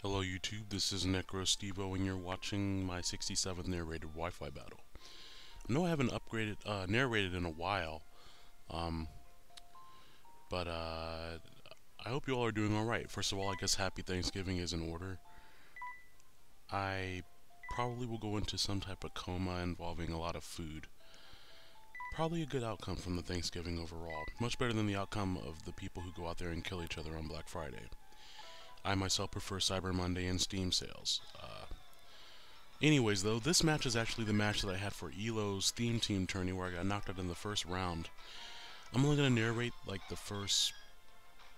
Hello YouTube, this is Necrostevo and you're watching my 67th narrated Wi-Fi battle. I know I haven't narrated in a while, um, but I hope you all are doing alright. First of all, I guess Happy Thanksgiving is in order. I probably will go into some type of coma involving a lot of food. Probably a good outcome from the Thanksgiving overall. Much better than the outcome of the people who go out there and kill each other on Black Friday. I myself prefer Cyber Monday and Steam sales. Anyways, though, this match is actually the match that I had for ELO's theme team tourney where I got knocked out in the first round. I'm only going to narrate like the first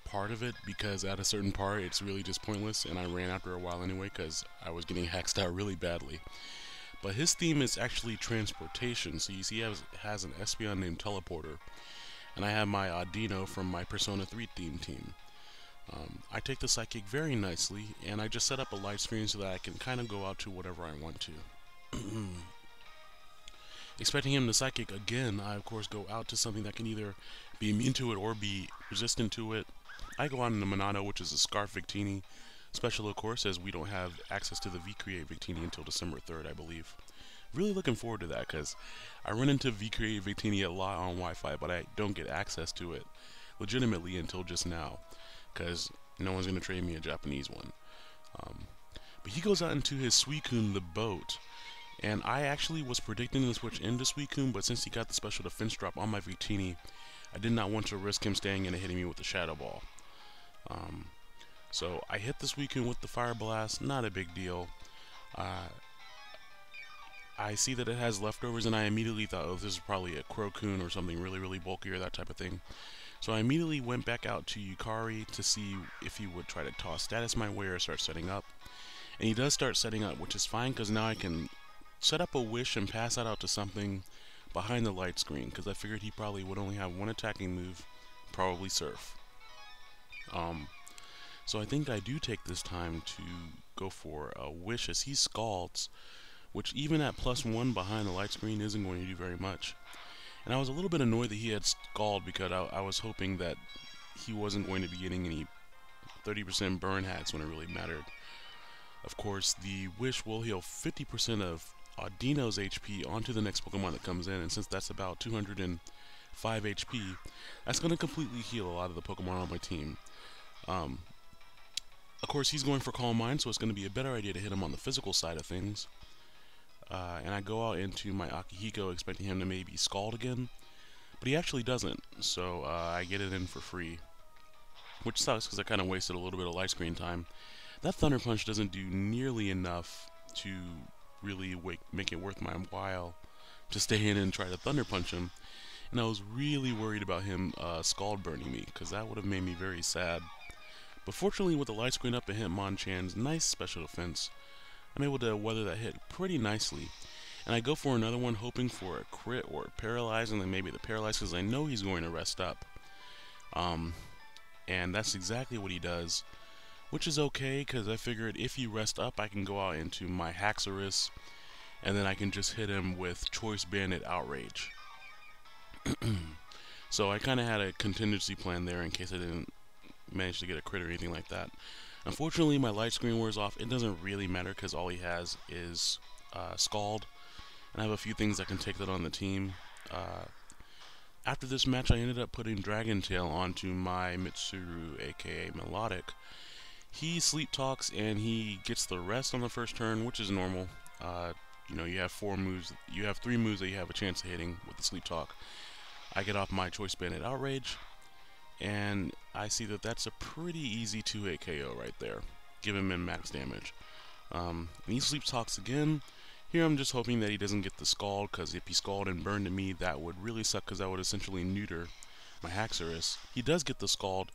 part of it because at a certain part it's really just pointless and I ran after a while anyway because I was getting hacked out really badly. But his theme is actually transportation, so you see he has an Espeon named Teleporter, and I have my Audino from my Persona 3 theme team. I take the Psychic very nicely, and I just set up a light screen so that I can kind of go out to whatever I want to. Expecting him to Psychic again, I of course go out to something that can either be immune to it or be resistant to it. I go out into Monado, which is a Scarf Victini. Special, of course, as we don't have access to the V-Create Victini until December 3rd, I believe. Really looking forward to that, because I run into V-Create Victini a lot on Wi-Fi, but I don't get access to it legitimately until just now, because no one's going to trade me a Japanese one. But he goes out into his Suicune the boat, and I actually was predicting to switch into Suicune, but since he got the special defense drop on my Victini, I did not want to risk him staying in and hitting me with the Shadow Ball. So I hit the Suicune with the Fire Blast, not a big deal. I see that it has leftovers, and I immediately thought, oh, this is probably a Crocune or something really bulky or that type of thing. So I immediately went back out to Yukari to see if he would try to toss status my way or start setting up. And he does start setting up, which is fine because now I can set up a wish and pass that out to something behind the light screen, because I figured he probably would only have one attacking move, probably Surf. So I think I do take this time to go for a wish as he scalds, which even at +1 behind the light screen isn't going to do very much. And I was a little bit annoyed that he had scald because I was hoping that he wasn't going to be getting any 30% burn hacks when it really mattered. Of course, the wish will heal 50% of Audino's HP onto the next Pokemon that comes in, and since that's about 205 HP, that's going to completely heal a lot of the Pokemon on my team. Of course, he's going for Calm Mind, so it's going to be a better idea to hit him on the physical side of things. And I go out into my Akihiko expecting him to maybe scald again, but he actually doesn't, so I get it in for free, which sucks because I kind of wasted a little bit of light screen time. That Thunder Punch doesn't do nearly enough to really make it worth my while to stay in and try to Thunder Punch him, and I was really worried about him scald burning me, because that would have made me very sad. But fortunately, with the light screen up and Hitmonchan's nice special defense, I'm able to weather that hit pretty nicely. And I go for another one, hoping for a crit or a paralyze, and then maybe the paralyze, because I know he's going to rest up. And that's exactly what he does, which is okay, because I figured if he rests up, I can go out into my Haxorus, and then I can just hit him with Choice Bandit Outrage. So I kind of had a contingency plan there in case I didn't manage to get a crit or anything like that. Unfortunately, my light screen wears off. It doesn't really matter because all he has is Scald, and I have a few things that can take that on the team. After this match, I ended up putting Dragon Tail onto my Mitsuru, aka Melodic. He sleep talks and he gets the rest on the first turn, which is normal. You know, you have 3 moves that you have a chance of hitting with the sleep talk. I get off my Choice Bandit Outrage, and I see that that's a pretty easy 2-hit KO right there. Give him in max damage. And he sleep talks again. Here I'm just hoping that he doesn't get the scald, because if he scald and burned to me, that would really suck, because that would essentially neuter my Haxorus. He does get the scald,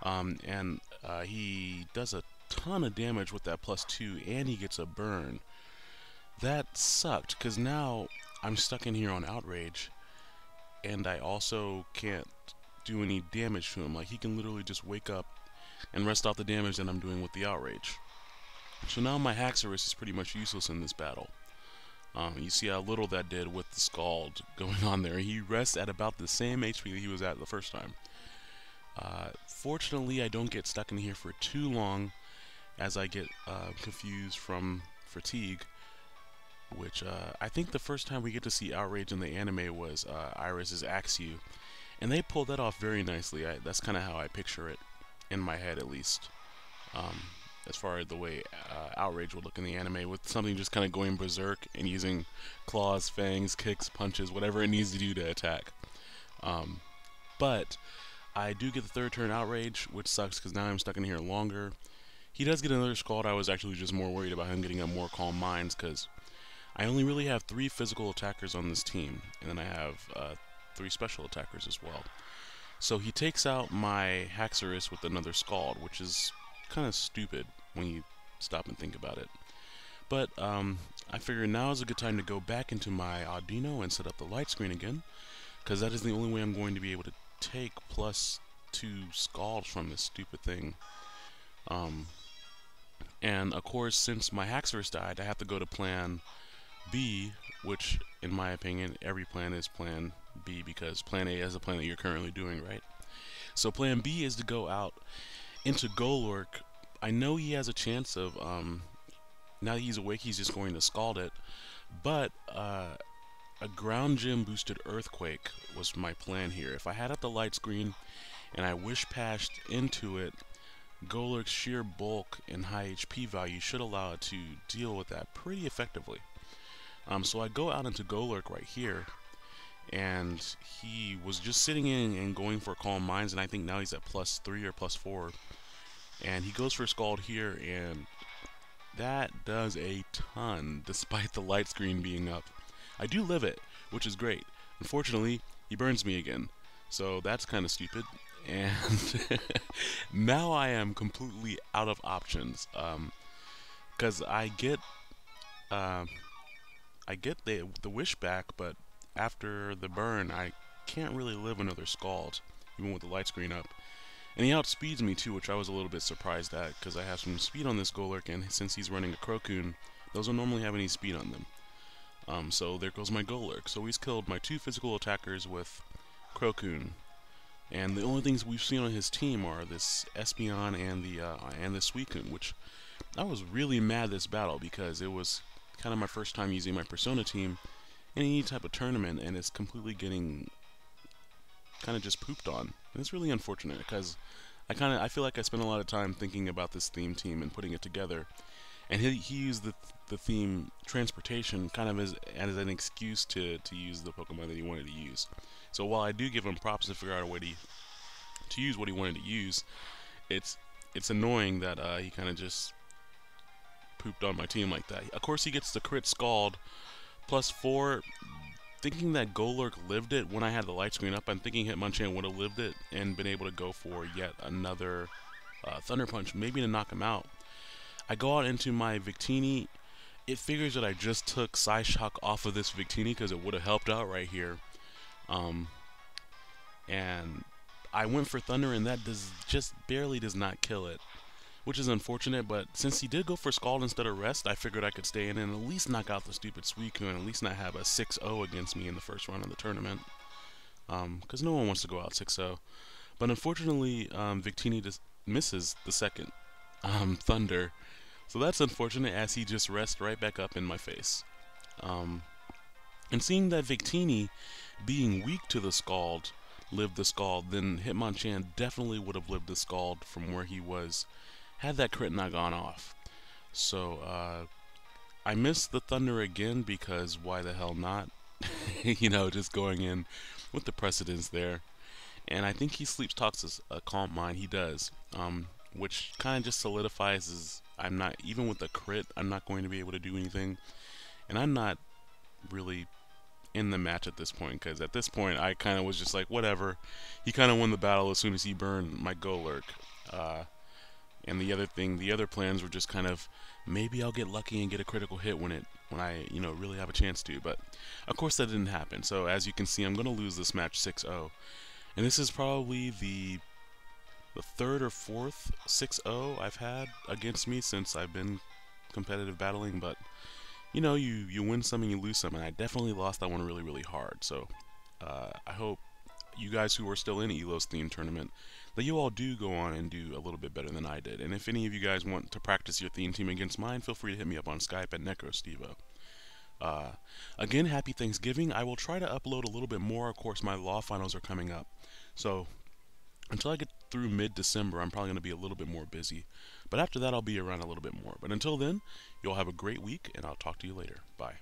and he does a ton of damage with that +2, and he gets a burn. That sucked, because now I'm stuck in here on Outrage, and I also can't do any damage to him. Like, he can literally just wake up and rest off the damage that I'm doing with the Outrage. So now my Haxorus is pretty much useless in this battle. You see how little that did with the Scald going on there. He rests at about the same HP that he was at the first time. Fortunately, I don't get stuck in here for too long, as I get confused from fatigue, which I think the first time we get to see Outrage in the anime was Iris's Axew, and they pulled that off very nicely. That's kind of how I picture it, in my head at least, um, as far as the way Outrage would look in the anime, with something just kind of going berserk and using claws, fangs, kicks, punches, whatever it needs to do to attack. But I do get the third turn Outrage, which sucks because now I'm stuck in here longer. He does get another Scald. I was actually just more worried about him getting a more Calm Minds because I only really have 3 physical attackers on this team, and then I have 3 special attackers as well. So he takes out my Haxorus with another Scald, which is kind of stupid when you stop and think about it. But I figure now is a good time to go back into my Audino and set up the light screen again, because that is the only way I'm going to be able to take plus 2 Scalds from this stupid thing. And of course, since my Haxorus died, I have to go to plan B, which in my opinion every plan is plan B, because plan A is the plan that you're currently doing, right? So plan B is to go out into Golurk. I know he has a chance of now that he's awake, he's just going to Scald it, but a ground gym boosted Earthquake was my plan here. If I had up the light screen and I wish pashed into it, Golurk's sheer bulk and high HP value should allow it to deal with that pretty effectively. So I go out into Golurk right here, and he was just sitting in and going for Calm Minds, and I think now he's at +3 or +4, and he goes for Scald here, and that does a ton despite the light screen being up. I do live it, which is great. Unfortunately, he burns me again, so that's kind of stupid, and now I am completely out of options, because I get the wish back, but after the burn, I can't really live another Scald, even with the light screen up. And he outspeeds me too, which I was a little bit surprised at, because I have some speed on this Golurk, and since he's running a Crocoon, those don't normally have any speed on them. So there goes my Golurk. So he's killed my 2 physical attackers with Crocoon. And the only things we've seen on his team are this Espeon and the Suicune, which I was really mad this battle because it was kind of my first time using my Persona team in any type of tournament, and it's completely getting kind of just pooped on. And it's really unfortunate because I feel like I spent a lot of time thinking about this theme team and putting it together, and he used the theme transportation kind of as an excuse to use the Pokemon that he wanted to use. So while I do give him props to figure out a way to use what he wanted to use, it's annoying that he kind of just pooped on my team like that. Of course, he gets the crit Scald +4. Thinking that Golurk lived it when I had the light screen up, I'm thinking Hitmonchan would have lived it and been able to go for yet another Thunder Punch, maybe to knock him out. I go out into my Victini. It figures that I just took Psyshock off of this Victini because it would have helped out right here. And I went for Thunder, and that just barely does not kill it, which is unfortunate. But since he did go for Scald instead of Rest, I figured I could stay in and at least knock out the stupid Suicune, and at least not have a 6-0 against me in the first round of the tournament, because no one wants to go out 6-0. But unfortunately, Victini just misses the second Thunder, so that's unfortunate, as he just rests right back up in my face. And seeing that Victini, being weak to the Scald, lived the Scald, then Hitmonchan definitely would have lived the Scald from where he was, had that crit not gone off. So I missed the Thunder again, because why the hell not? You know, just going in with the precedence there. And I think he sleeps talks a Calm Mind. He does, which kind of just solidifies his, I'm not, even with the crit, I'm not going to be able to do anything. And I'm not really in the match at this point, because at this point I kind of was just like, whatever. He kind of won the battle as soon as he burned my Golurk. And the other plans were just kind of, maybe I'll get lucky and get a critical hit when I really have a chance to. But of course that didn't happen. So as you can see, I'm going to lose this match 6-0. And this is probably the third or fourth 6-0 I've had against me since I've been competitive battling. But you know, you win some and you lose some, and I definitely lost that one really, really hard. So I hope you guys who are still in Elo's theme tournament, that you all do go on and do a little bit better than I did. And if any of you guys want to practice your theme team against mine, feel free to hit me up on Skype at Necrostevo. Uh, Again, happy Thanksgiving. I will try to upload a little bit more. Of course, my law finals are coming up. So, until I get through mid-December, I'm probably going to be a little bit more busy. But after that, I'll be around a little bit more. But until then, you'll have a great week, and I'll talk to you later. Bye.